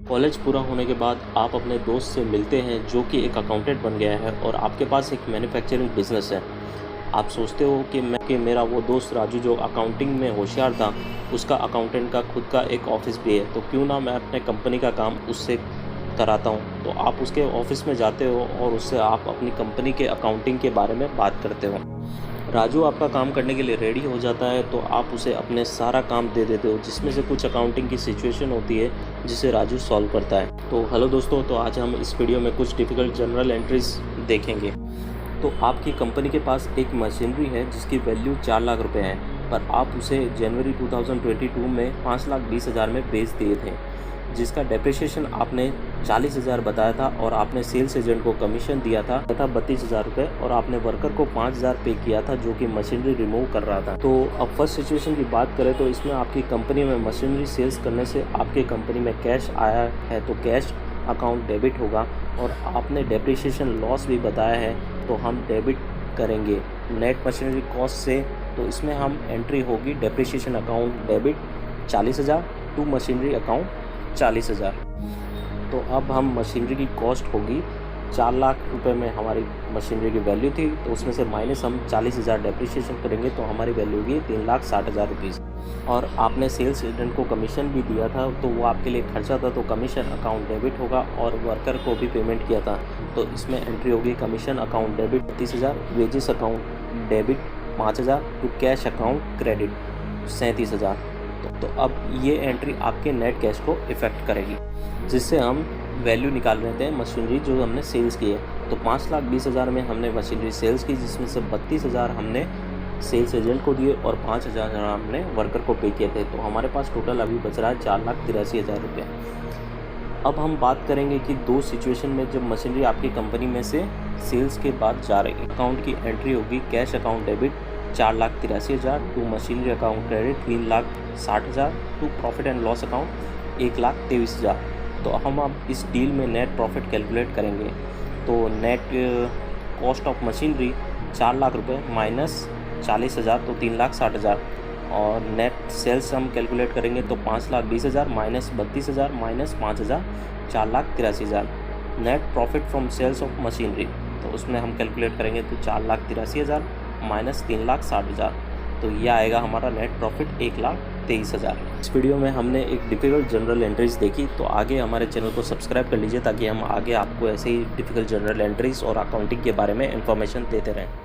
College पूरा होने के बाद आप अपने दोस्त से मिलते हैं जो कि एक अकाउंटेंट बन गया है और आपके पास एक मैन्युफैक्चरिंग बिजनेस है। आप सोचते हो कि मेरा वो दोस्त राजू जो अकाउंटिंग में होशियार था, उसका अकाउंटेंट का खुद का एक ऑफ़िस भी है, तो क्यों ना मैं अपने कंपनी का काम उससे कराता हूँ। तो आप उसके ऑफ़िस में जाते हो और उससे आप अपनी कंपनी के अकाउंटिंग के बारे में बात करते हो। राजू आपका काम करने के लिए रेडी हो जाता है, तो आप उसे अपने सारा काम दे देते हो, जिसमें से कुछ अकाउंटिंग की सिचुएशन होती है जिसे राजू सॉल्व करता है। तो हेलो दोस्तों, तो आज हम इस वीडियो में कुछ डिफ़िकल्ट जनरल एंट्रीज देखेंगे। तो आपकी कंपनी के पास एक मशीनरी है जिसकी वैल्यू 4 लाख रुपए है, पर आप उसे जनवरी 2022 में 5,20,000 में बेच दिए थे, जिसका डेप्रिसिएशन आपने 40,000 बताया था और आपने सेल्स एजेंट को कमीशन दिया था 32,000 रुपये, और आपने वर्कर को 5,000 पे किया था जो कि मशीनरी रिमूव कर रहा था। तो अब फर्स्ट सिचुएशन की बात करें तो इसमें आपकी कंपनी में मशीनरी सेल्स करने से आपके कंपनी में कैश आया है, तो कैश अकाउंट डेबिट होगा, और आपने डेप्रिसिएशन लॉस भी बताया है, तो हम डेबिट करेंगे नेट मशीनरी कॉस्ट से। तो इसमें हम एंट्री होगी depreciation account debit 40,000 to machinery account 40,000। तो अब हम मशीनरी की कॉस्ट होगी 4 लाख रुपए में हमारी मशीनरी की वैल्यू थी, तो उसमें से माइनस हम 40,000 डेप्रिसिएशन करेंगे, तो हमारी वैल्यू होगी 3,60,000 रुपीज़। और आपने सेल्स एजेंट को कमीशन भी दिया था, तो वो आपके लिए खर्चा था, तो कमीशन अकाउंट डेबिट होगा, और वर्कर को भी पेमेंट किया था, तो इसमें एंट्री होगी commission account debit 32,000, wages account debit 5,000 to cash account credit 37,000। तो अब ये एंट्री आपके नेट कैश को इफ़ेक्ट करेगी, जिससे हम वैल्यू निकाल रहे थे मशीनरी जो हमने सेल्स की है। तो 5,20,000 में हमने मशीनरी सेल्स की, जिसमें से 32,000 हमने सेल्स एजेंट को दिए और 5,000 हमने वर्कर को पे किए थे। तो हमारे पास टोटल अभी बच रहा है 4,83,000 रुपये। अब हम बात करेंगे कि दो सिचुएशन में जब मशीनरी आपकी कंपनी में से सेल्स के बाद जा रही है, अकाउंट की एंट्री होगी cash account debit 4,83,000 to machinery account credit 3,60,000 to profit and loss account 1,23,000। तो हम अब इस डील में नेट प्रॉफिट कैलकुलेट करेंगे। तो net cost of machinery 4 lakh रुपये माइनस 40,000 तो 3,60,000, और नेट सेल्स हम कैलकुलेट करेंगे तो 5,20,000 minus 32,000 minus 5,000 4,83,000। Net profit from sales of machinery, तो उसमें हम कैलकुलेट करेंगे तो 4,83,000 माइनस 3,60,000, तो ये आएगा हमारा नेट प्रॉफिट 1,23,000। इस वीडियो में हमने एक डिफ़िकल्ट जनरल एंट्रीज़ देखी, तो आगे हमारे चैनल को सब्सक्राइब कर लीजिए ताकि हम आगे आपको ऐसे ही डिफ़िकल्ट जनरल एंट्रीज़ और अकाउंटिंग के बारे में इंफॉर्मेशन देते रहें।